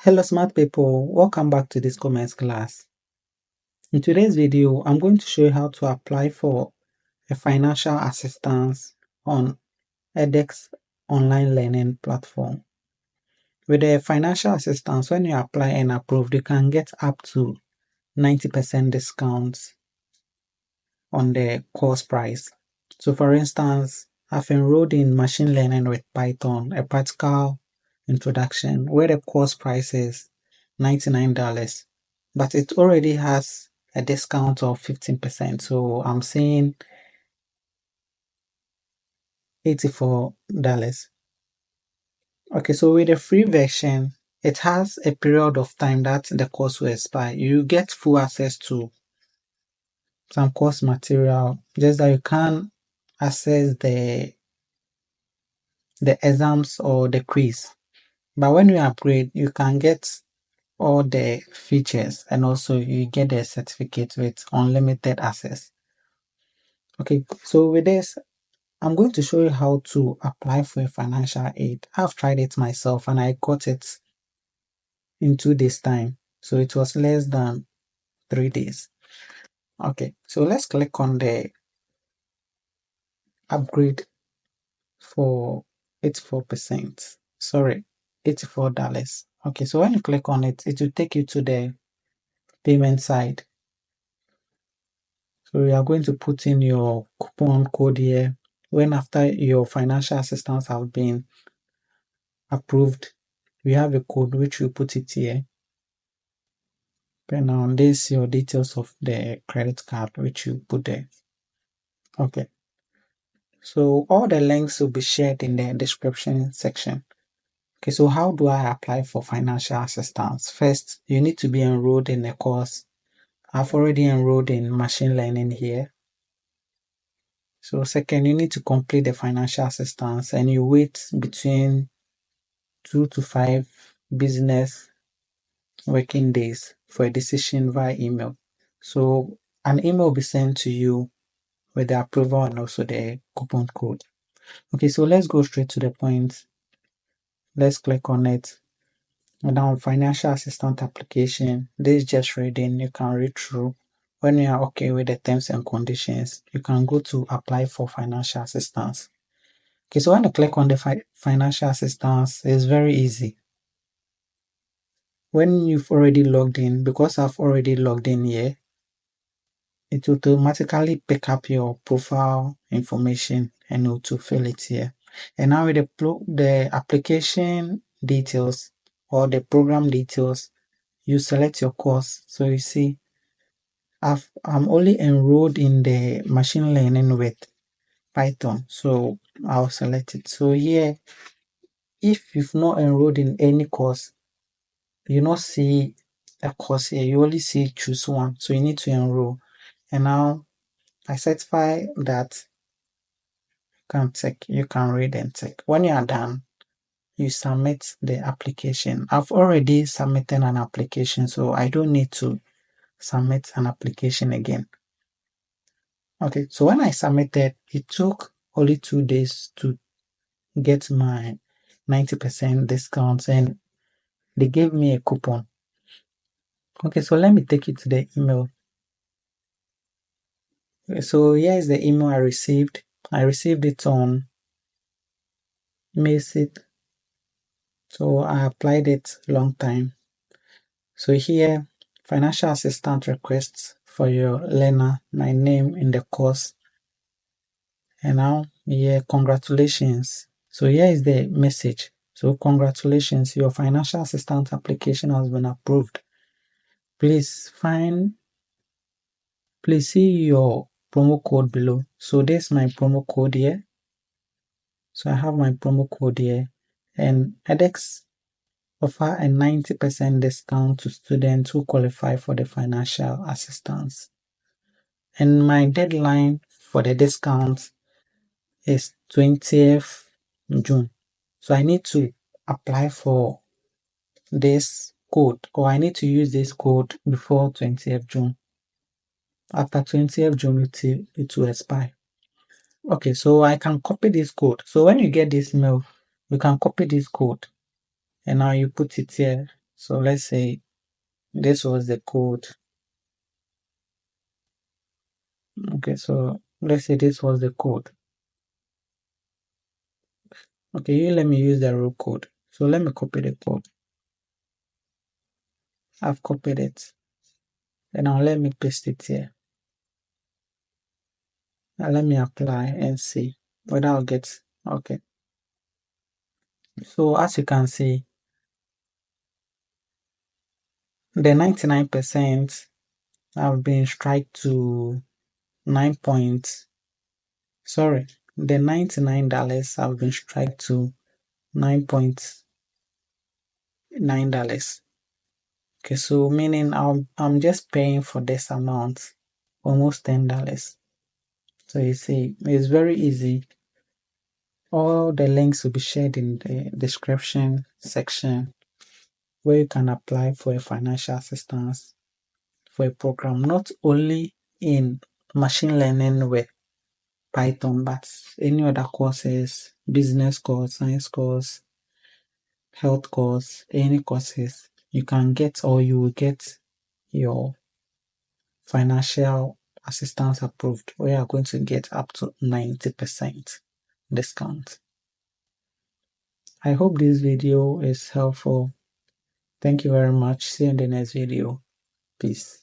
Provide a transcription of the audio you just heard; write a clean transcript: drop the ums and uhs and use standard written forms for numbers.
Hello smart people, welcome back to this commerce class. In today's video, I'm going to show you how to apply for a financial assistance on edX online learning platform. With a financial assistance, when you apply and approved, you can get up to 90% discounts on the course price. So for instance, I've enrolled in machine learning with Python, a practical introduction, where the course price is $99, but it already has a discount of 15%. So I'm saying $84. Okay, so with the free version, it has a period of time that the course will expire. You get full access to some course material, just that you can't access the exams or the quiz. But when you upgrade, you can get all the features and also you get the certificate with unlimited access. Okay, so with this, I'm going to show you how to apply for a financial aid. I've tried it myself and I got it in 2 days time. So it was less than 3 days. Okay, so let's click on the upgrade for 84%. Sorry, $84. Okay, so when you click on it, it will take you to the payment side. So you are going to put in your coupon code here. When after your financial assistance have been approved, we have a code which you put it here. And now this is your details of the credit card which you put there. Okay. So all the links will be shared in the description section. Okay, so how do I apply for financial assistance? First, you need to be enrolled in a course. I've already enrolled in machine learning here. So second, you need to complete the financial assistance and you wait between 2 to 5 business working days for a decision via email. So an email will be sent to you with the approval and also the coupon code. Okay, so let's go straight to the point. Let's click on it. Now, financial assistant application. This is just reading. You can read through. When you are okay with the terms and conditions, you can go to apply for financial assistance. Okay, so when you click on the financial assistance, it's very easy. When you've already logged in, because I've already logged in here, it will automatically pick up your profile information and it will fill it here. And now with the application details or the program details, you select your course. So you see, I'm only enrolled in the machine learning with Python, so I'll select it. So here, if you've not enrolled in any course, you not see a course here, you only see choose one, so you need to enroll. And now I certify that you can read and tick. When you are done, you submit the application. I've already submitted an application, so I don't need to submit an application again. Okay, so when I submitted, it took only 2 days to get my 90% discount and they gave me a coupon. Okay, so let me take you to the email. So here is the email I received. I received it on May 6th. So I applied it long time. So here, financial assistant requests for your learner, my name in the course. And now here, congratulations. So here is the message. So congratulations, your financial assistant application has been approved. Please see your promo code below. So this is my promo code here. So I have my promo code here, and edX offer a 90% discount to students who qualify for the financial assistance. And my deadline for the discount is 20th June. So I need to apply for this code, or I need to use this code before 20th June. After 20th June, it will expire. Okay, so I can copy this code. So when you get this mail, you can copy this code and now you put it here So let's say this was the code. Okay, so let's say this was the code. Okay, you let me use the real code. So let me copy the code. I've copied it. And now let me paste it here. Now let me apply and see whether I'll get, okay. So as you can see, the 99% have been strike to 9 points. Sorry, the $99 have been strike to $9.9. Okay, so meaning I'm just paying for this amount, almost $10. So you see, it's very easy. All the links will be shared in the description section where you can apply for a financial assistance for a program, not only in machine learning with Python, but any other courses, business course, science course, health course, any courses you can get, or you will get your financial assistance approved, where you are going to get up to 90% discount. I hope this video is helpful. Thank you very much. See you in the next video. Peace.